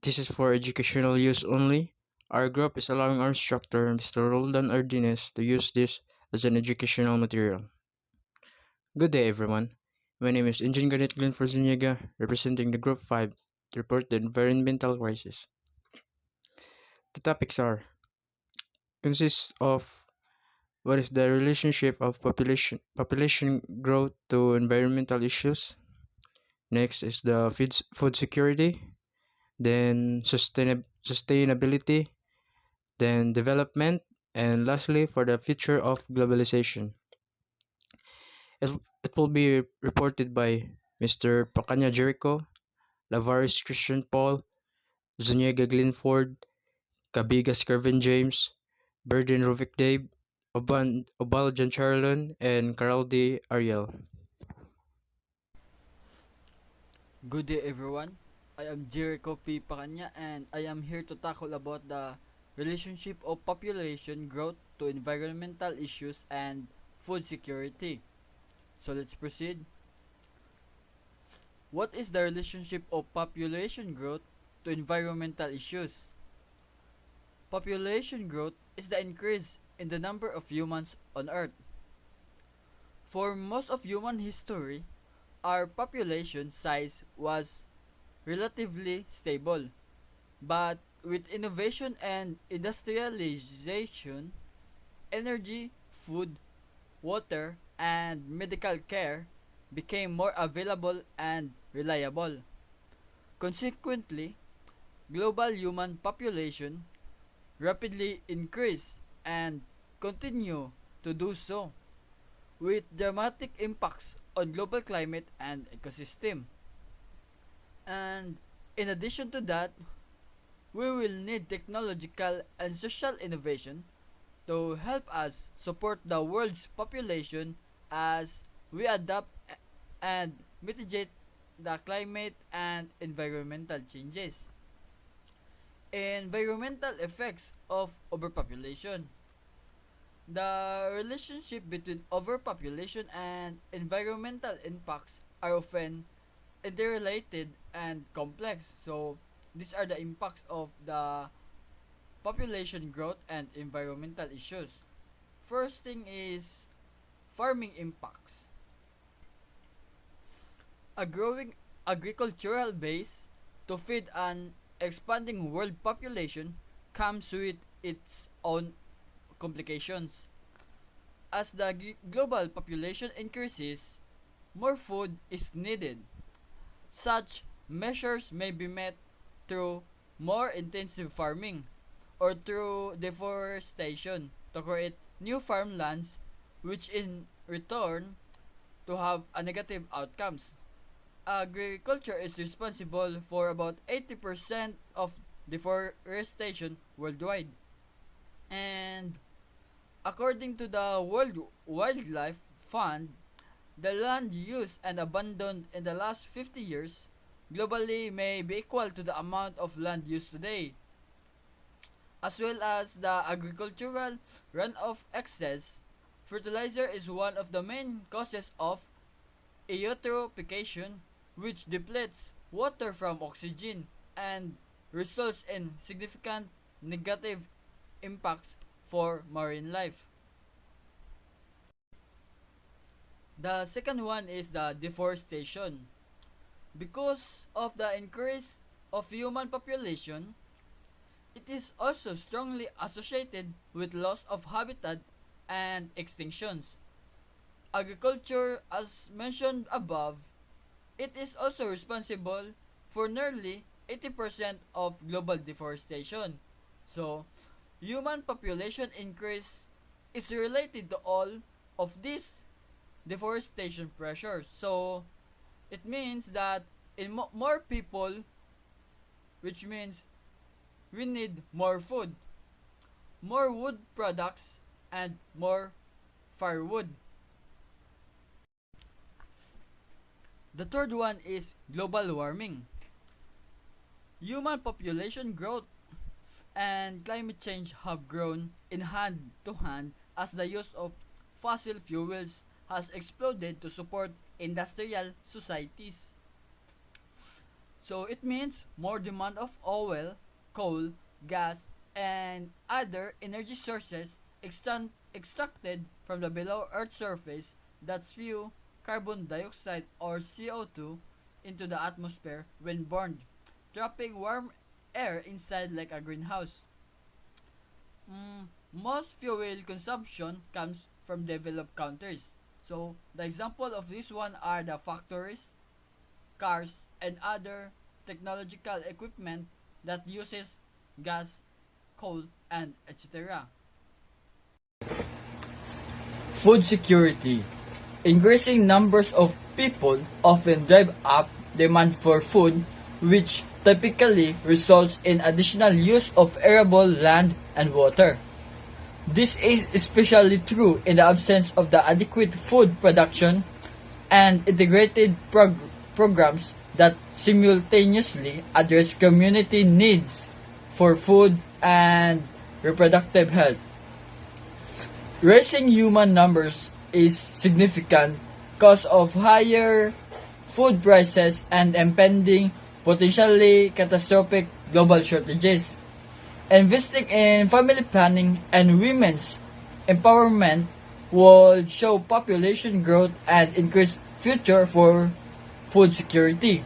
This is for educational use only. Our group is allowing our instructor, Mr. Roldan Ardines, to use this as an educational material. Good day, everyone. My name is Engine Ganit Glenford Zuniga, representing the Group 5 to report the environmental crisis. The topics are consists of what is the relationship of population growth to environmental issues. Next is the food security, then sustainability, then development, and lastly for the future of globalization. It, it will be reported by Mr. Pacanya Jericho, Lavaris Christian Paul, Zuniga Glinford, Cabigas Kervin James, Burden Rovik Dave, Obal John Charlon, and Carl D. Ariel. Good day everyone. I am Jericho P. Pacanya and I am here to tackle about the relationship of population growth to environmental issues and food security. So let's proceed. What is the relationship of population growth to environmental issues? Population growth is the increase in the number of humans on Earth. For most of human history, our population size was relatively stable. But with innovation and industrialization, energy, food, water, and medical care became more available and reliable. Consequently, global human population rapidly increased and continue to do so, with dramatic impacts on global climate and ecosystem. And in addition to that, we will need technological and social innovation to help us support the world's population as we adapt and mitigate the climate and environmental changes. Environmental effects of overpopulation. The relationship between overpopulation and environmental impacts are often interrelated and complex. So, these are the impacts of the population growth and environmental issues. First thing is farming impacts. A growing agricultural base to feed an expanding world population comes with its own complications. As the global population increases, more food is needed. Such measures may be met through more intensive farming or through deforestation to create new farmlands, which in return to have a negative outcomes. Agriculture is responsible for about 80% of deforestation worldwide. And according to the World Wildlife Fund, the land used and abandoned in the last 50 years globally may be equal to the amount of land used today, as well as the agricultural runoff excess. Fertilizer is one of the main causes of eutrophication, which depletes water from oxygen and results in significant negative impacts for marine life. The second one is the deforestation. Because of the increase of human population, it is also strongly associated with loss of habitat and extinctions. Agriculture, as mentioned above, it is also responsible for nearly 80% of global deforestation. So, human population increase is related to all of these deforestation pressures. So, it means that in more people, which means we need more food, more wood products, and more firewood. The third one is global warming. Human population growth and climate change have grown in hand to hand as the use of fossil fuels has exploded to support industrial societies. So it means more demand of oil, coal, gas, and other energy sources extracted from the below Earth surface that spew carbon dioxide or CO2 into the atmosphere when burned, trapping warm air inside like a greenhouse. Most fuel consumption comes from developed countries. So the example of this one are the factories, cars, and other technological equipment that uses gas, coal, and etc. Food security. Increasing numbers of people often drive up demand for food, which typically results in additional use of arable land and water. This is especially true in the absence of the adequate food production and integrated programs that simultaneously address community needs for food and reproductive health. Rising human numbers is significant cause of higher food prices and impending potentially catastrophic global shortages. Investing in family planning and women's empowerment will show population growth and increase future for food security.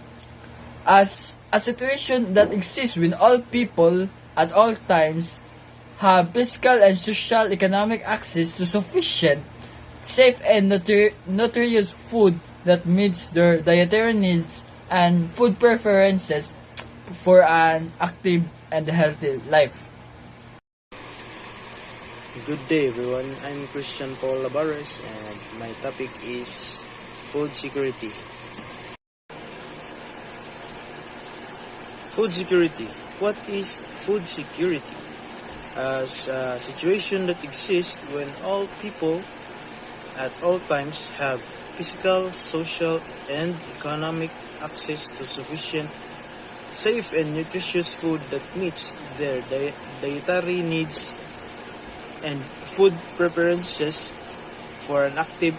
As a situation that exists when all people at all times have physical and social economic access to sufficient, safe and nutritious food that meets their dietary needs and food preferences for an active and healthy life. Good day everyone, I'm Christian Paul Labares and my topic is food security. Food security. What is food security? As a situation that exists when all people at all times have physical, social, and economic access to sufficient, safe, and nutritious food that meets their dietary needs and food preferences for an active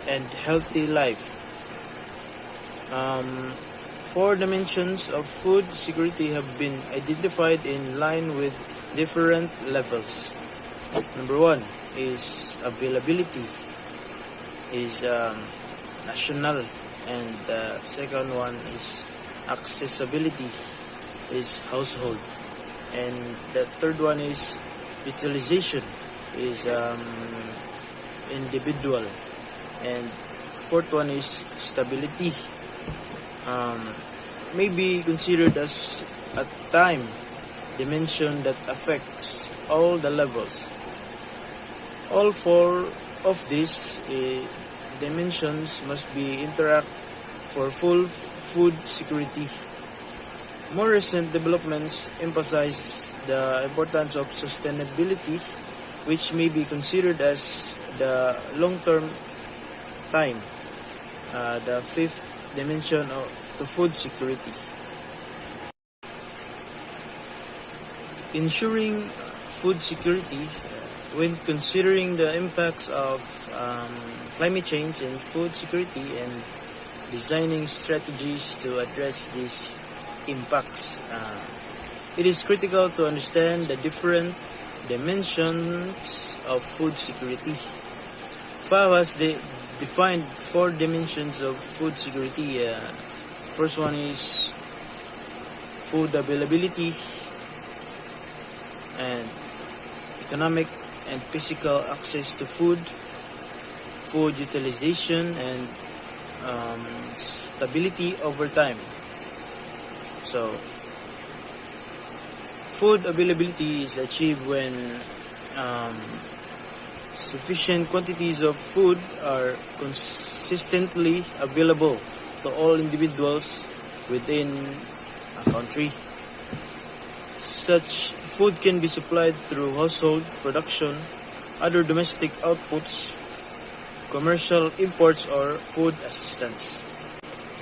and healthy life. Four dimensions of food security have been identified in line with different levels. Number one is availability, is national, and the second one is accessibility, is household, and the third one is utilization, is individual, and fourth one is stability. May be considered as a time dimension that affects all the levels. All four of these dimensions must be interact for full food security. More recent developments emphasize the importance of sustainability, which may be considered as the long-term time, the fifth dimension to food security. Ensuring food security when considering the impacts of climate change and food security and designing strategies to address these impacts. It is critical to understand the different dimensions of food security. FAO has defined four dimensions of food security. First one is food availability and economic and physical access to food, food utilization, and stability over time. So, food availability is achieved when sufficient quantities of food are consistently available to all individuals within a country. Such food can be supplied through household production, other domestic outputs, commercial imports, or food assistance.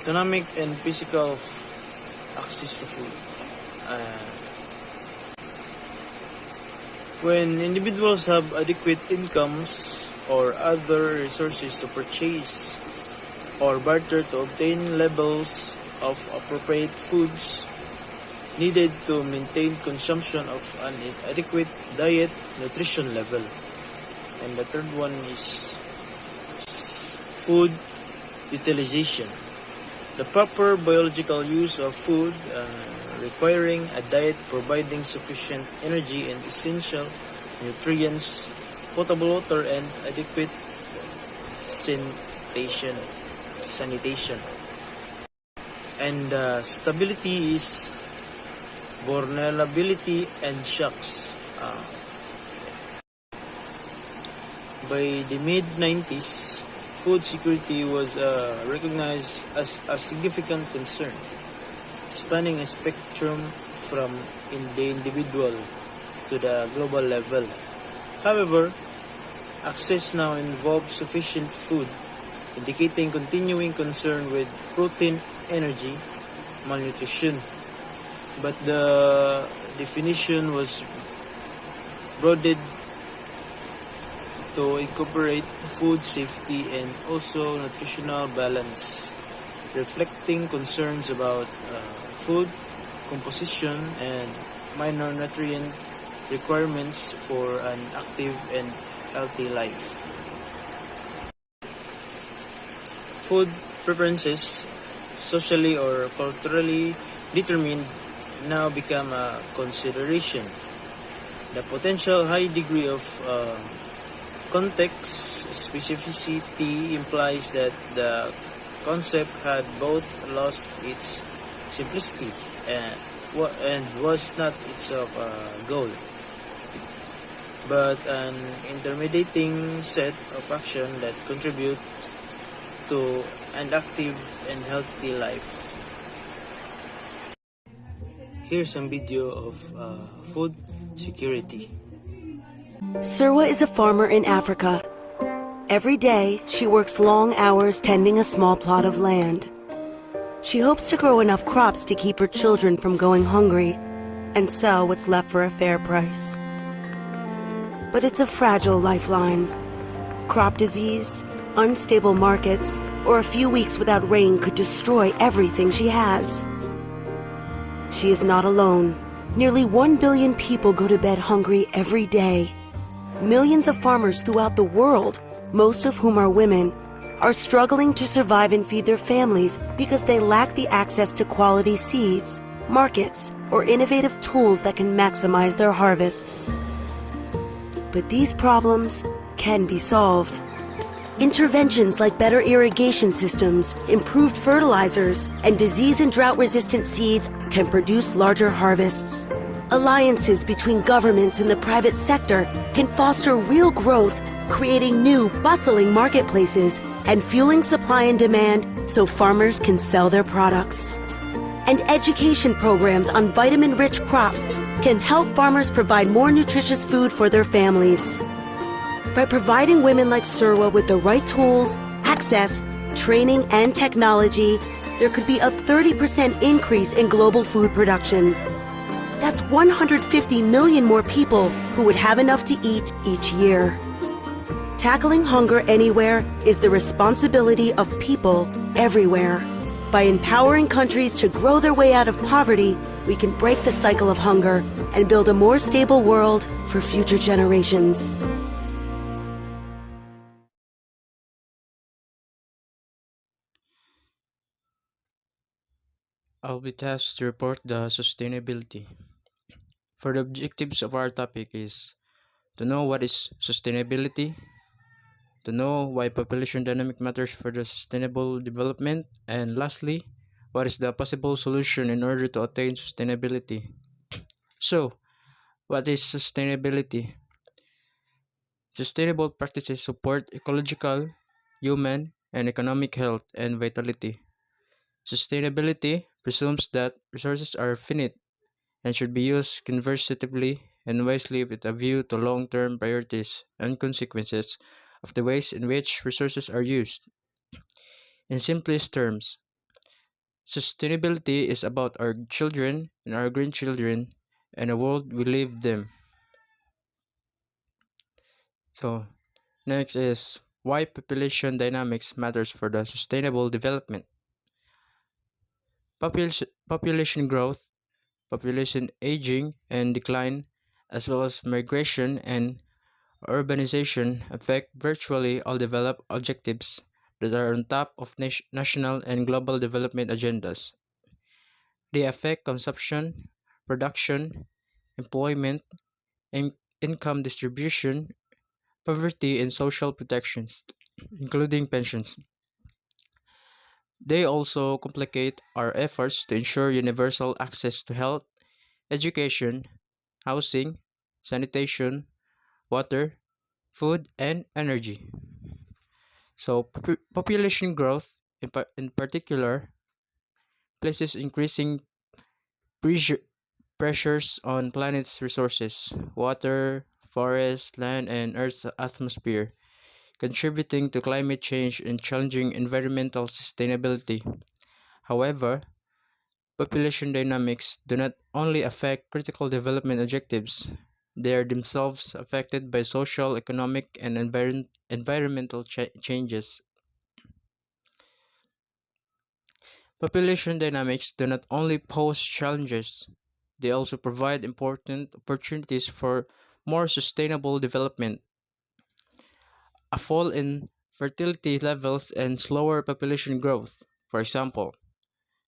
Economic and physical access to food. When individuals have adequate incomes or other resources to purchase or barter to obtain levels of appropriate foods needed to maintain consumption of an adequate diet nutrition level. And the third one is food utilization. The proper biological use of food requiring a diet providing sufficient energy and essential nutrients, potable water, and adequate sanitation. And stability is vulnerability and shocks. By the mid-90s, food security was recognized as a significant concern, spanning a spectrum from the individual to the global level. However, access now involves sufficient food, indicating continuing concern with protein, energy, malnutrition. But the definition was broadened to incorporate food safety and also nutritional balance, reflecting concerns about food composition and minor nutrient requirements for an active and healthy life. Food preferences, socially or culturally determined, now become a consideration. The potential high degree of context specificity implies that the concept had both lost its simplicity and was not itself a goal, but an intermediating set of action that contribute to an active and healthy life. Here's some video of food security. Surwa is a farmer in Africa. Every day, she works long hours tending a small plot of land. She hopes to grow enough crops to keep her children from going hungry and sell what's left for a fair price. But it's a fragile lifeline. Crop disease, unstable markets, or a few weeks without rain could destroy everything she has. She is not alone. Nearly 1 billion people go to bed hungry every day. Millions of farmers throughout the world, most of whom are women, are struggling to survive and feed their families because they lack the access to quality seeds, markets, or innovative tools that can maximize their harvests. But these problems can be solved. Interventions like better irrigation systems, improved fertilizers, and disease and drought-resistant seeds can produce larger harvests. Alliances between governments and the private sector can foster real growth, creating new, bustling marketplaces and fueling supply and demand so farmers can sell their products. And education programs on vitamin-rich crops can help farmers provide more nutritious food for their families. By providing women like Surwa with the right tools, access, training, and technology, there could be a 30% increase in global food production. That's 150 million more people who would have enough to eat each year. Tackling hunger anywhere is the responsibility of people everywhere. By empowering countries to grow their way out of poverty, we can break the cycle of hunger and build a more stable world for future generations. I'll be tasked to report the sustainability. For the objectives of our topic is to know what is sustainability, to know why population dynamic matters for the sustainable development, and lastly, what is the possible solution in order to attain sustainability. So, what is sustainability? Sustainable practices support ecological, human, and economic health and vitality. Sustainability presumes that resources are finite and should be used conservatively and wisely with a view to long-term priorities and consequences of the ways in which resources are used. In simplest terms, sustainability is about our children and our grandchildren and the world we live them. So, next is why population dynamics matters for the sustainable development. Population growth, population aging and decline, as well as migration and urbanization affect virtually all developed objectives that are on top of national and global development agendas. They affect consumption, production, employment, in- income distribution, poverty, and social protections, including pensions. They also complicate our efforts to ensure universal access to health, education, housing, sanitation, water, food, and energy. So, population growth, in particular, places increasing pressure, pressures on planet's resources, water, forest, land, and Earth's atmosphere, contributing to climate change and challenging environmental sustainability. However, population dynamics do not only affect critical development objectives, they are themselves affected by social, economic, and environmental changes. Population dynamics do not only pose challenges, they also provide important opportunities for more sustainable development. A fall in fertility levels and slower population growth, for example,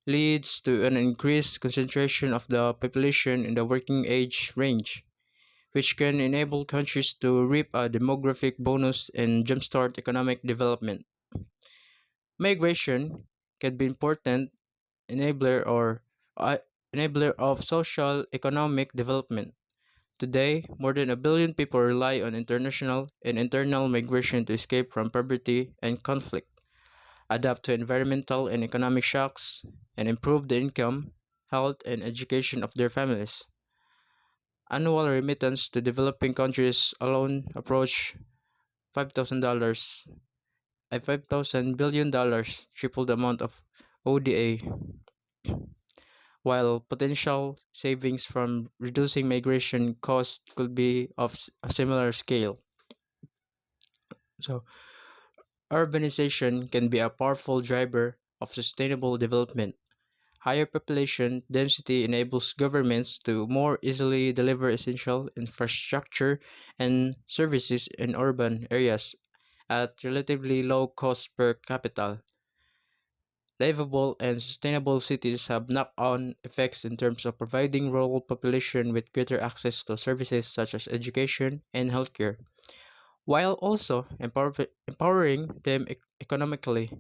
leads to an increased concentration of the population in the working age range, which can enable countries to reap a demographic bonus and jumpstart economic development. Migration can be important enabler or uh, enabler of social economic development. Today, more than a billion people rely on international and internal migration to escape from poverty and conflict, adapt to environmental and economic shocks, and improve the income, health, and education of their families. Annual remittance to developing countries alone approach $5,000, $5,000 billion, triple the amount of ODA, while potential savings from reducing migration costs could be of a similar scale. So, urbanization can be a powerful driver of sustainable development. Higher population density enables governments to more easily deliver essential infrastructure and services in urban areas at relatively low cost per capita. Livable and sustainable cities have knock-on effects in terms of providing rural population with greater access to services such as education and healthcare, while also empowering them economically.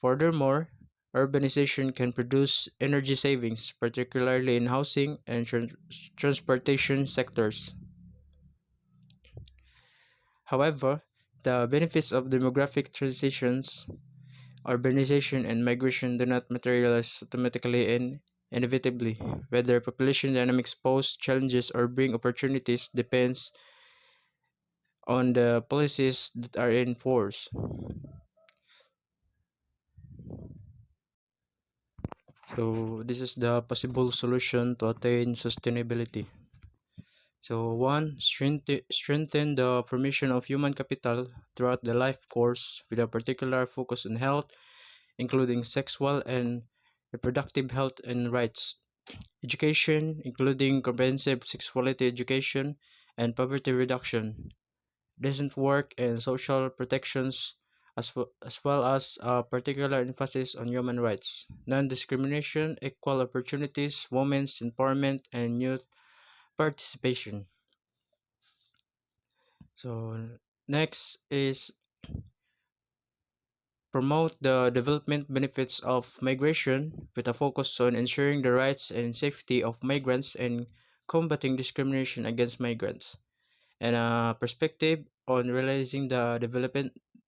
Furthermore, urbanization can produce energy savings, particularly in housing and transportation sectors. However, the benefits of demographic transitions, urbanization, and migration do not materialize automatically and inevitably. Whether population dynamics pose challenges or bring opportunities depends on the policies that are in force. So, this is the possible solution to attain sustainability. So, one, strengthen the formation of human capital throughout the life course with a particular focus on health, including sexual and reproductive health and rights. Education, including comprehensive sexuality education and poverty reduction, decent work and social protections, as well as a particular emphasis on human rights, non-discrimination, equal opportunities, women's empowerment, and youth participation. So next is promote the development benefits of migration with a focus on ensuring the rights and safety of migrants and combating discrimination against migrants, and a perspective on realizing the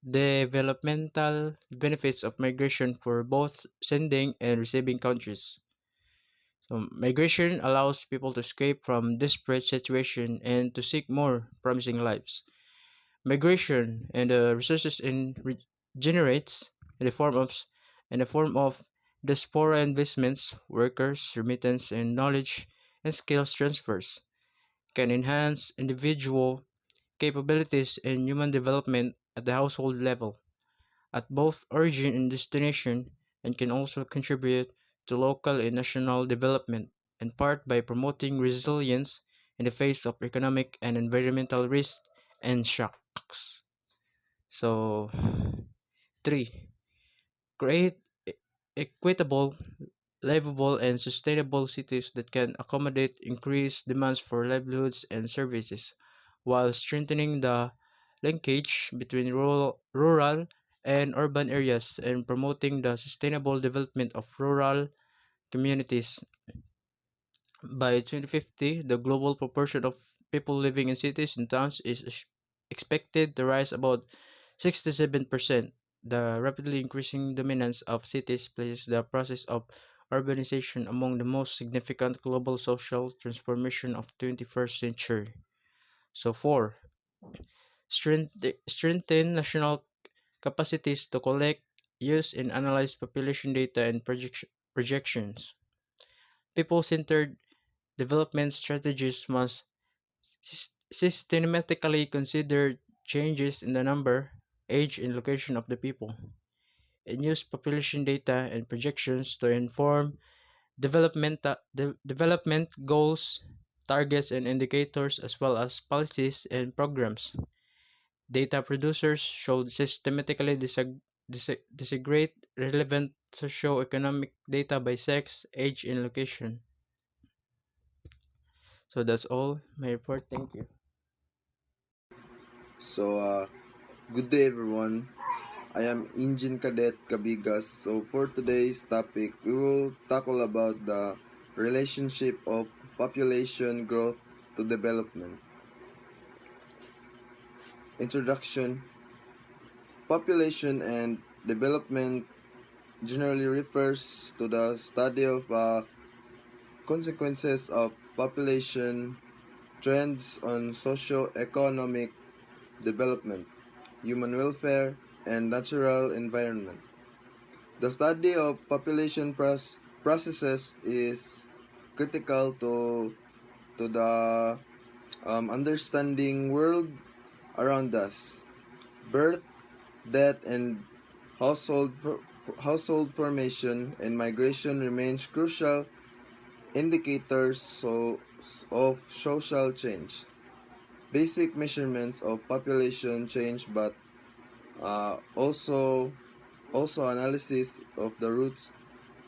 developmental benefits of migration for both sending and receiving countries. So migration allows people to escape from desperate situation and to seek more promising lives. Migration and the resources generates in the form of diaspora investments, workers, remittance, and knowledge and skills transfers can enhance individual capabilities and human development at the household level, at both origin and destination, and can also contribute to local and national development, in part by promoting resilience in the face of economic and environmental risks and shocks. So, 3. Create e- equitable, livable, and sustainable cities that can accommodate increased demands for livelihoods and services, while strengthening the linkage between rural and urban areas and promoting the sustainable development of rural communities. By 2050, the global proportion of people living in cities and towns is expected to rise about 67%. The rapidly increasing dominance of cities places the process of urbanization among the most significant global social transformation of 21st century. So 4. Strengthen national capacities to collect, use, and analyze population data and projections. People-centered development strategies must systematically consider changes in the number, age, and location of the people, and use population data and projections to inform development goals, targets, and indicators, as well as policies and programs. Data producers should systematically disaggregate relevant socio-economic data by sex, age, and location. So that's all my report. Thank you. So, good day everyone. I am Engine Cadet Cabigas. So, for today's topic, we will tackle about the relationship of population growth to development. Introduction. Population and development generally refers to the study of consequences of population trends on socio-economic development, human welfare, and natural environment. The study of population processes is critical to the understanding world around us. Birth, death, and household formation and migration remains crucial indicators of social change. Basic measurements of population change, but also analysis of the roots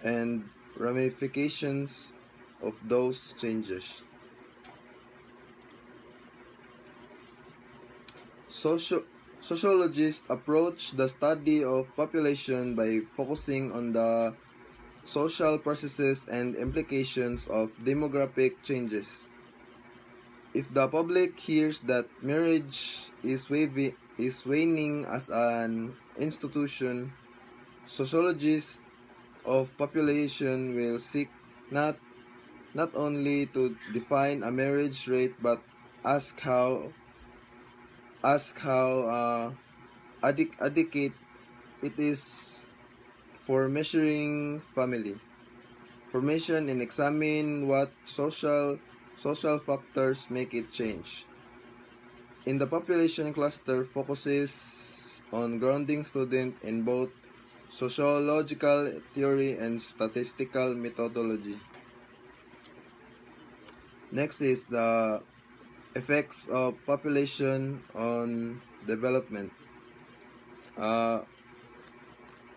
and ramifications of those changes. Sociologists approach the study of population by focusing on the social processes and implications of demographic changes. If the public hears that marriage is waning as an institution, sociologists of population will seek not only to define a marriage rate but ask how adequate it is for measuring family formation and examine what social factors make it change. In the population cluster focuses on grounding student in both sociological theory and statistical methodology. Next is the effects of population on development. Uh,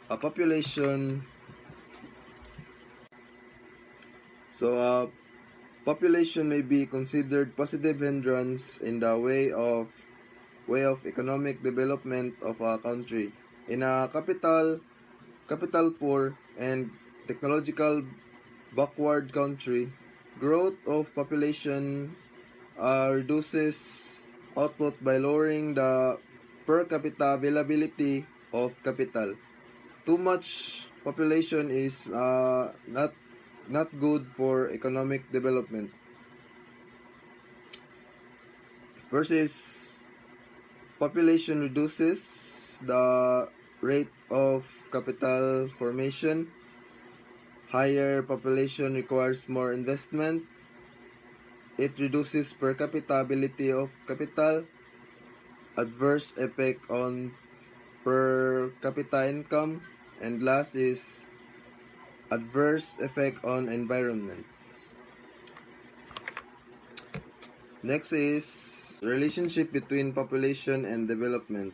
a population so population may be considered positive hindrance in the way of economic development of a country. In a capital poor and technological backward country, growth of population reduces output by lowering the per capita availability of capital. Too much population is not good for economic development. First is population reduces the rate of capital formation. Higher population requires more investment. It reduces per capita ability of capital. Adverse effect on per capita income. And last is adverse effect on environment. Next is relationship between population and development.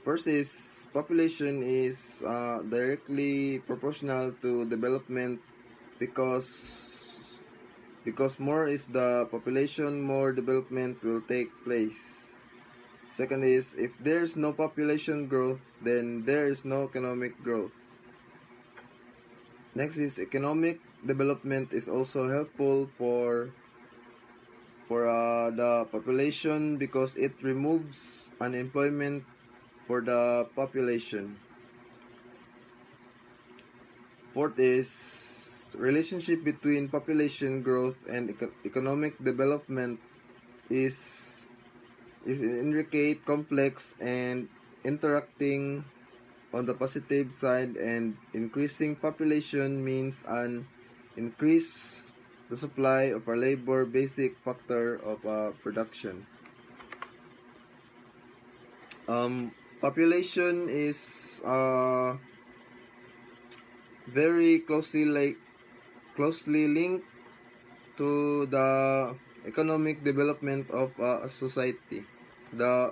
First is population is directly proportional to development because more is the population, more development will take place. Second is if there's no population growth, then there is no economic growth. Next is economic development is also helpful for the population because it removes unemployment for the population. Fourth is relationship between population growth and economic development is intricate, complex, and interacting. On the positive side, and increasing population means an increase the supply of our labor, basic factor of production. Population is very closely linked to the economic development of a society. The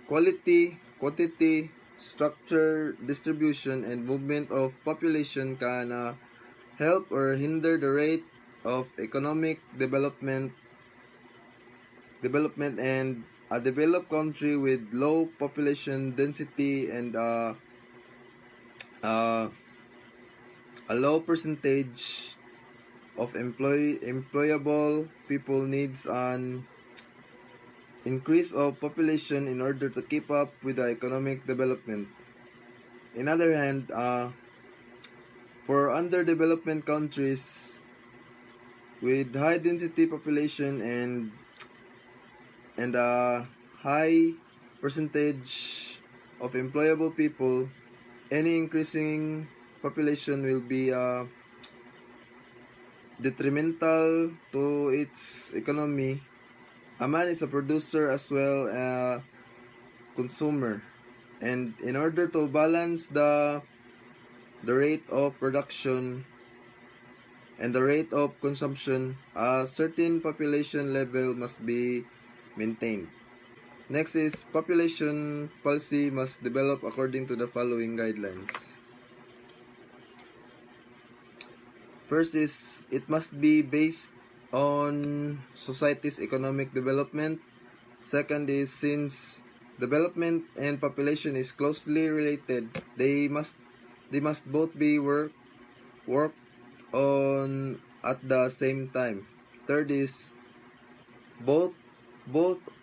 quality, quantity, structure, distribution, and movement of population can help or hinder the rate of economic development and a developed country with low population density and a low percentage of employable people needs an increase of population in order to keep up with the economic development. In other hand, for underdevelopment countries with high density population and a high percentage of employable people, any increasing population will be detrimental to its economy. A man is a producer as well a consumer, and in order to balance the rate of production and the rate of consumption, a certain population level must be maintained. Next is population policy must develop according to the following guidelines. First is it must be based on society's economic development. Second is since development and population is closely related, they must both be worked on at the same time. Third is both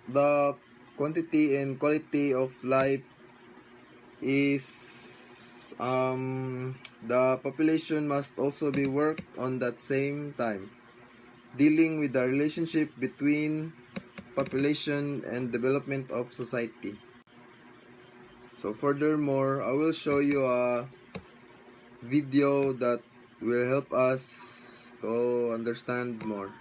the quantity and quality of life is the population must also be worked on that same time, dealing with the relationship between population and development of society. So furthermore, I will show you a video that will help us to understand more.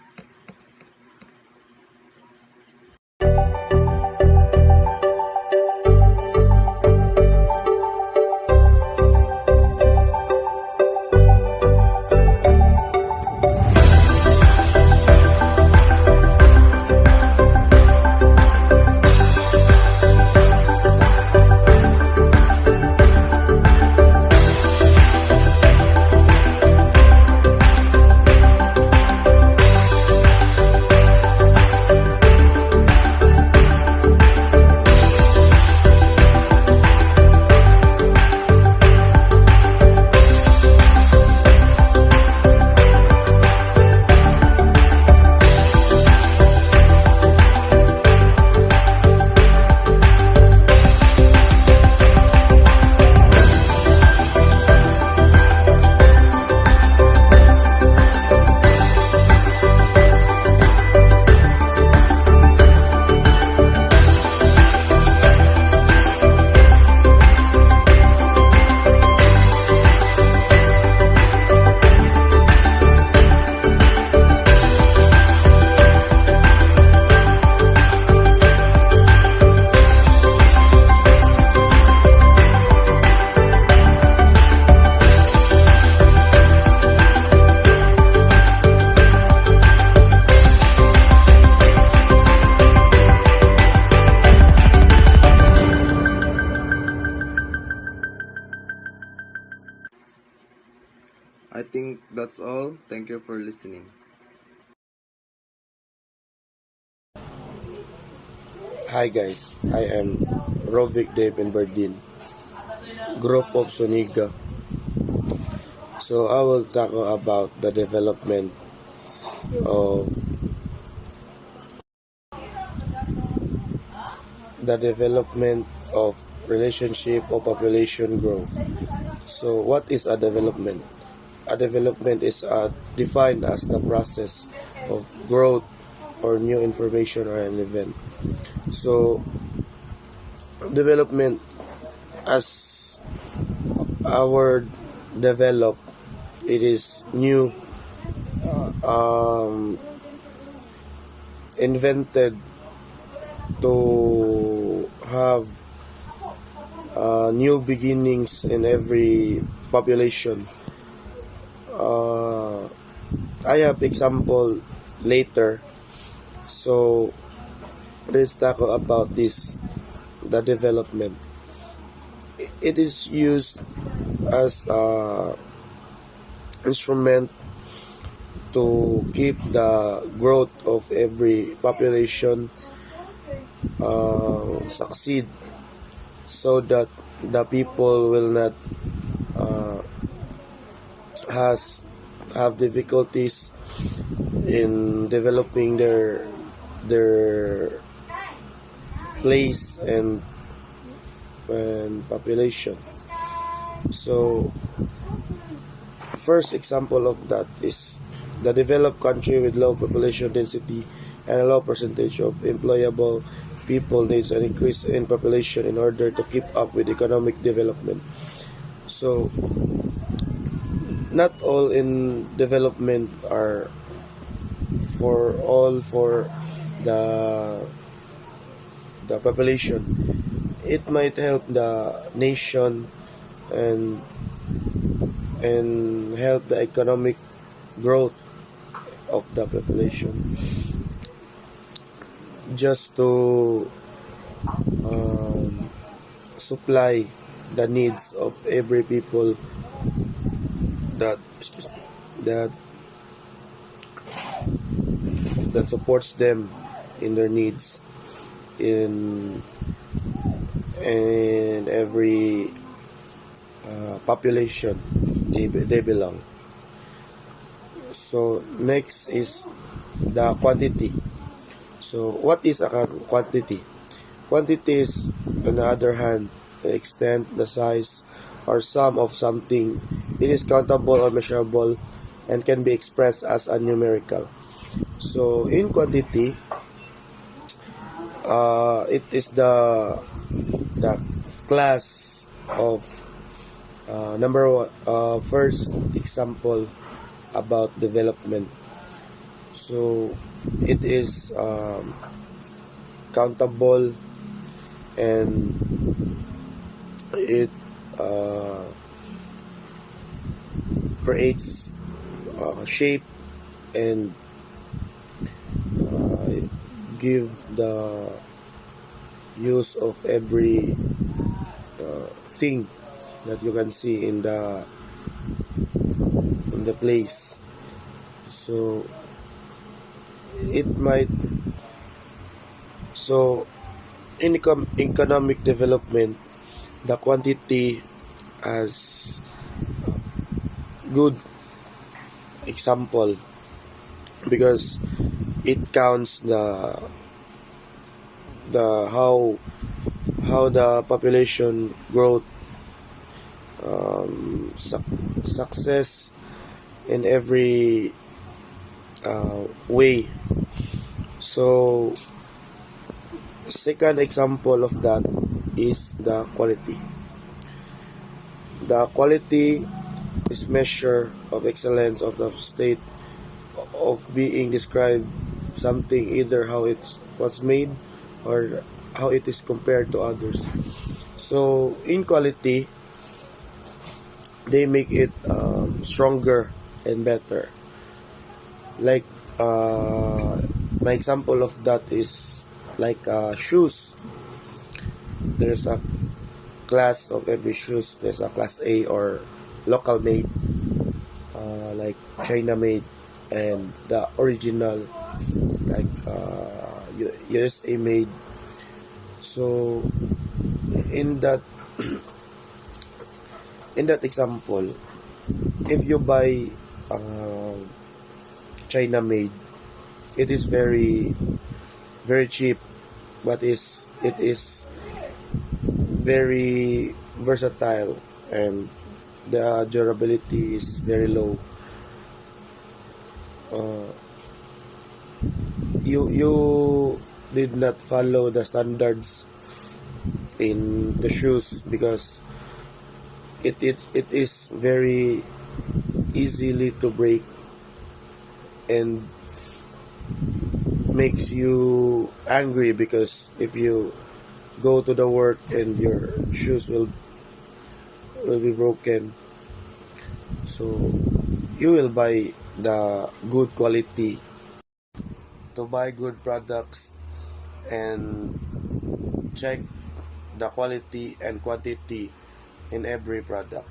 that's all. Thank you for listening. Hi guys, I am Rovic Dave and Bardin, group of Soniga. So I will talk about of the development of relationship or population growth. So what is a development? A development is defined as the process of growth or new information or an event. So development, as our develop, it is new, invented to have new beginnings in every population. I have example later, so let's talk about this, the development. It is used as a instrument to keep the growth of every population succeed, so that the people will not uh, has have difficulties in developing their place and population. So first example of that is the developed country with low population density and a low percentage of employable people needs an increase in population in order to keep up with economic development. So not all in development are for the population. It might help the nation and help the economic growth of the population, just to supply the needs of every people that that that supports them in their needs in every population they belong. So next is the quantity. So what is a quantity? Quantity is, on the other hand, the extent, the size, or sum of something. It is countable or measurable and can be expressed as a numerical. So in quantity, it is the class of number one. First example about development. So it is countable, and it creates shape and give the use of every thing that you can see in the place. So it might, so in economic development, the quantity as good example, because it counts the how the population growth, success in every way. So second example of that is the quality. The quality is measure of excellence of the state of being described something, either how it was made or how it is compared to others. So in quality, they make it stronger and better. Like my example of that is like shoes. There's a class of every shoes. There's a class A or local made, like China made and the original like USA made. So in that in that example, if you buy uh, China made, it is very cheap, but it is very versatile and the durability is very low. Uh, you did not follow the standards in the shoes because it is very easily to break and makes you angry because if you go to the work and your shoes will be broken, so you will buy the good quality to buy good products and check the quality and quantity in every product.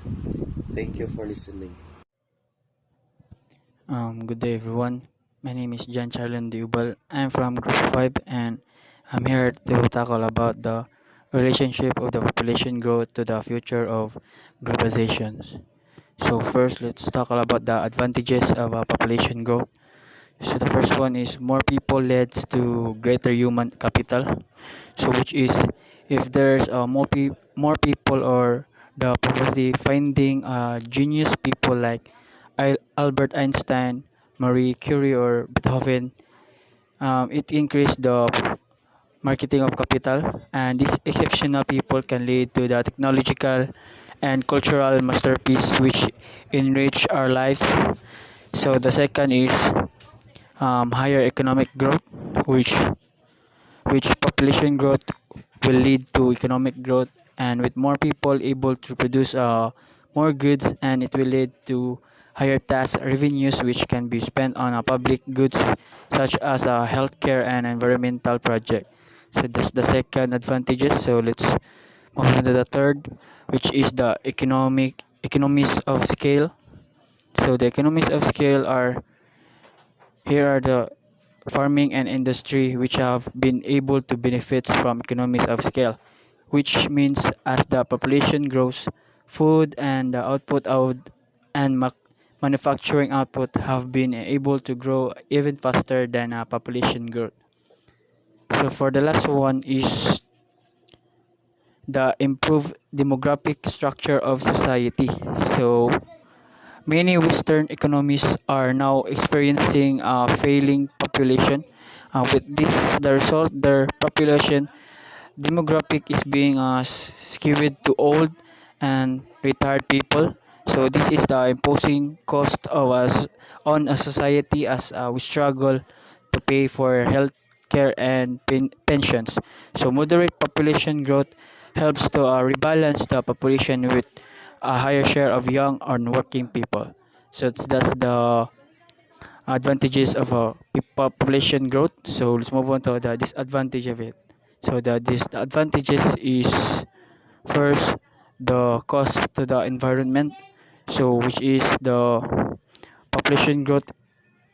Thank you for listening. Good day, everyone. My name is John Charlan Diubal. I'm from Group 5 and I'm here to tackle about the relationship of the population growth to the future of globalizations. So first, let's talk about the advantages of population growth. So the first one is more people leads to greater human capital. So which is if there's more people or the probability finding genius people like Albert Einstein, Marie Curie or Beethoven, it increased the marketing of capital, and these exceptional people can lead to the technological and cultural masterpiece which enrich our lives. So the second is higher economic growth, which population growth will lead to economic growth, and with more people able to produce more goods, and it will lead to higher tax revenues which can be spent on public goods such as healthcare and environmental project. So that's the second advantages. So let's move on to the third, which is the economies of scale. So the economies of scale are here are the farming and industry which have been able to benefit from economies of scale, which means as the population grows, food and the output of and manufacturing output have been able to grow even faster than population growth. So for the last one is the improved demographic structure of society. So many Western economies are now experiencing a failing population. With this, the result, their population demographic is being skewed to old and retired people. So this is the imposing cost of us on a society as we struggle to pay for health care and pensions. So moderate population growth helps to rebalance the population with a higher share of young and working people. So that's the advantages of population growth. So let's move on to the disadvantage of it. So the disadvantages is first the cost to the environment. So which is the population growth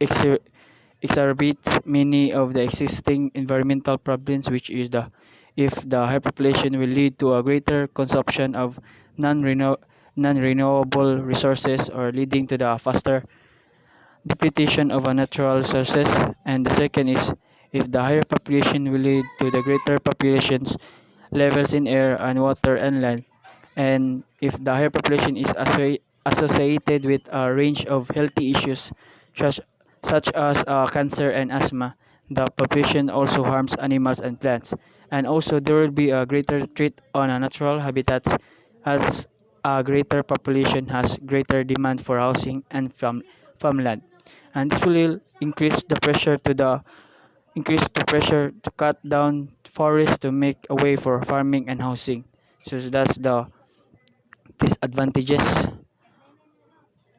exer- exacerbates many of the existing environmental problems, which is the if the high population will lead to a greater consumption of non-renewable resources or leading to the faster depletion of natural resources. And the second is if the higher population will lead to the greater populations levels in air and water and land, and if the higher population is associated with a range of healthy issues such, such as cancer and asthma, the population also harms animals and plants. And also there will be a greater threat on natural habitats as a greater population has greater demand for housing and farmland. And this will increase the pressure to cut down forests to make a way for farming and housing. So that's the disadvantages.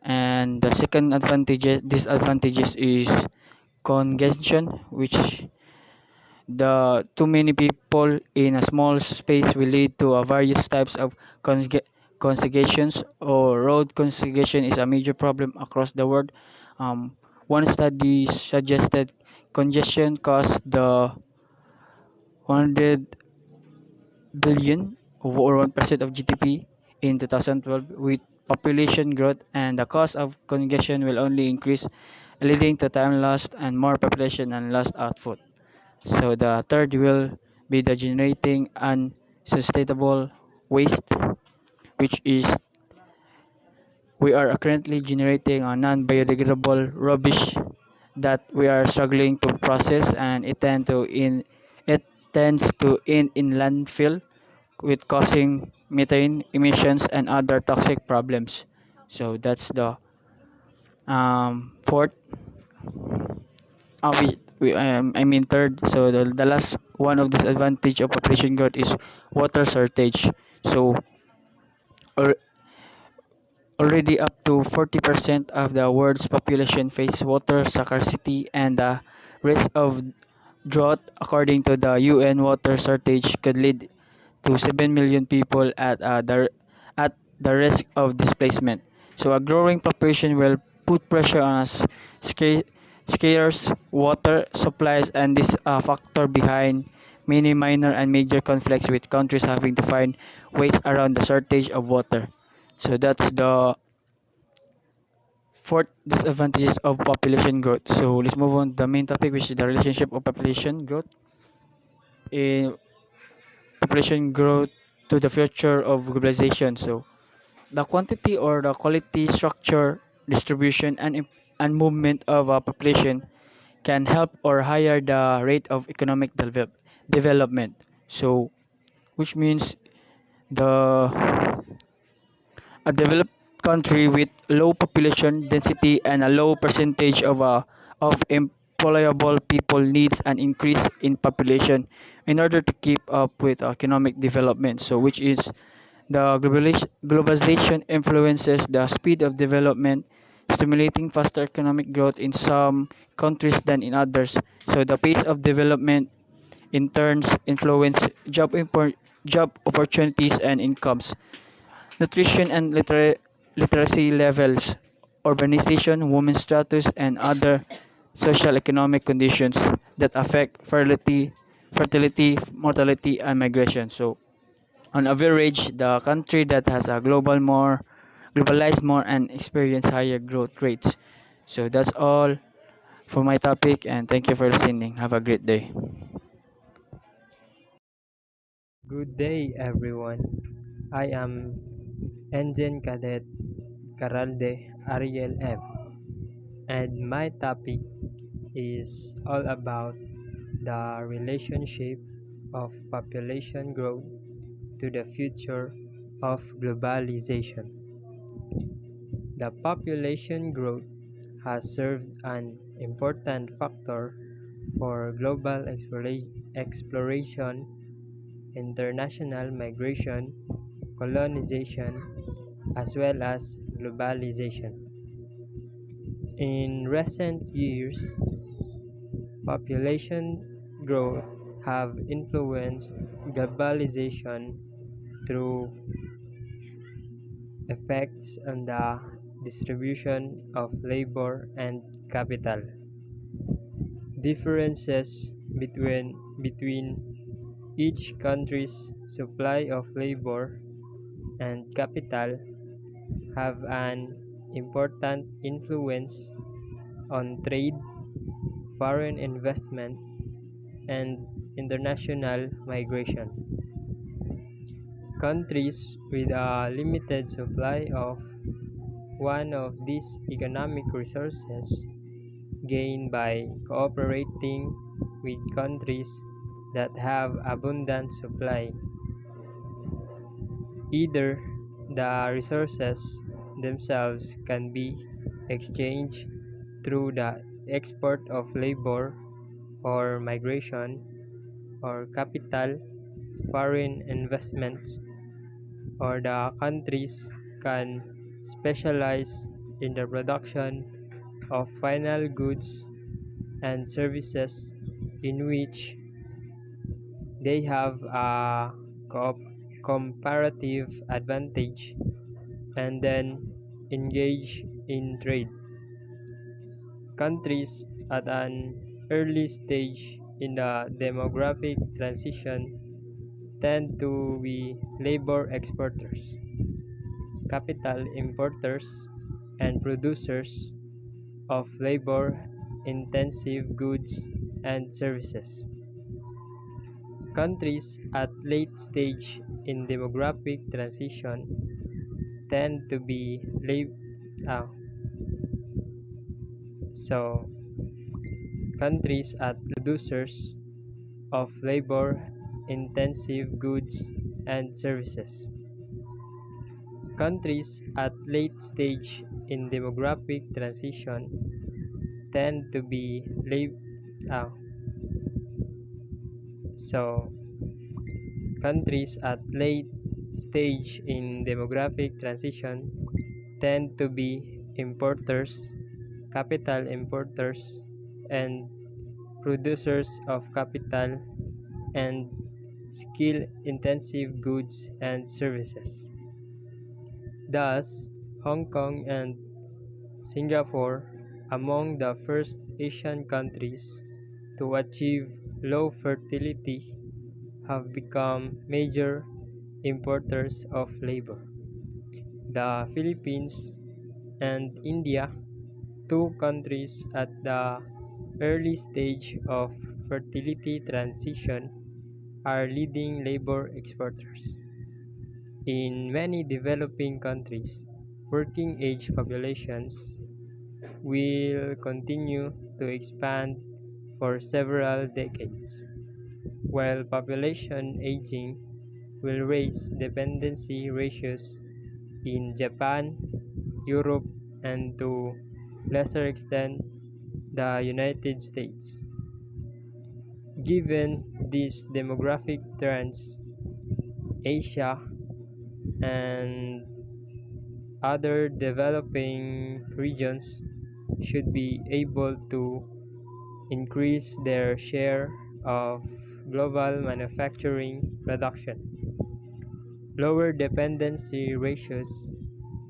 And the second disadvantages is congestion, which the too many people in a small space will lead to various types of congestions or road congestion is a major problem across the world. One study suggested congestion caused the 100 billion or 1% of GDP in 2012 with population growth, and the cost of congestion will only increase, leading to time lost and more population and lost output. So the third will be the generating unsustainable waste, which is we are currently generating a non-biodegradable rubbish that we are struggling to process, and it tends to end in landfill with causing methane emissions and other toxic problems. So that's the fourth. I mean third. So the last one of disadvantage of population growth is water shortage. So al- already up to 40% of the world's population face water scarcity, and the risk of drought, according to the UN water shortage, could lead to 7 million people at the risk of displacement. So a growing population will put pressure on us scarce water supplies, and this factor behind many minor and major conflicts with countries having to find ways around the shortage of water. So that's the fourth disadvantages of population growth. So let's move on to the main topic, which is the relationship of population growth in population growth to the future of globalization. So the quantity or the quality, structure, distribution, and movement of a population can help or higher the rate of economic development. So, which means the a developed country with low population density and a low percentage of employable people needs an increase in population in order to keep up with economic development. So, which is the globalization influences the speed of development, stimulating faster economic growth in some countries than in others. So the pace of development in turns influence job opportunities and incomes, nutrition and literacy levels, urbanization, women's status, and other social economic conditions that affect fertility, mortality, and migration. So on average, the country that has a globalized more and experience higher growth rates. So that's all for my topic, and thank you for listening. Have a great day. Good day, everyone. I am Engine Cadet Caralde Ariel M, and my topic is all about the relationship of population growth to the future of globalization. The population growth has served an important factor for global exploration, international migration, colonization, as well as globalization. In recent years, population growth have influenced globalization through effects on the distribution of labor and capital. Differences between each country's supply of labor and capital have an important influence on trade, foreign investment, and international migration. Countries with a limited supply of one of these economic resources gain by cooperating with countries that have abundant supply. Either the resources themselves can be exchanged through the export of labor or migration or capital, foreign investments, or the countries can specialize in the production of final goods and services in which they have a comparative advantage and then engage in trade. Countries at an early stage in the demographic transition tend to be labor exporters, capital importers, and producers of labor-intensive goods and services. Countries at late stage in demographic transition tend to be uh, so countries at producers of labor-intensive goods and services. Countries at late stage in demographic transition tend to be uh, so countries at late stage in demographic transition tend to be importers, capital importers, and producers of capital and skill intensive goods and services. Thus, Hong Kong and Singapore, among the first Asian countries to achieve low fertility, have become major importers of labor. The Philippines and India, two countries at the early stage of fertility transition, are leading labor exporters. In many developing countries, working age populations will continue to expand for several decades, while population aging will raise dependency ratios in Japan, Europe, and to lesser extent the United States. Given these demographic trends, Asia and other developing regions should be able to increase their share of global manufacturing production. Lower dependency ratios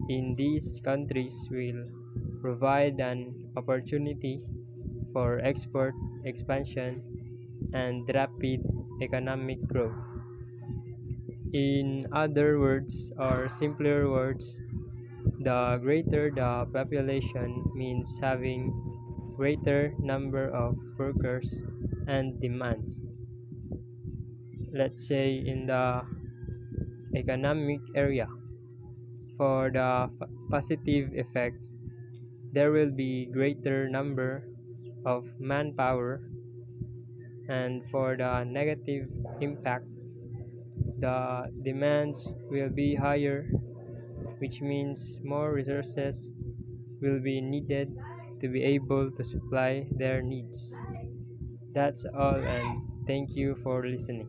in these countries will provide an opportunity for export expansion and rapid economic growth. In other words, or simpler words, the greater the population means having greater number of workers and demands. Let's say in the economic area, for the positive effect, there will be greater number of manpower, and for the negative impact, the demands will be higher, which means more resources will be needed to be able to supply their needs. That's all, and thank you for listening.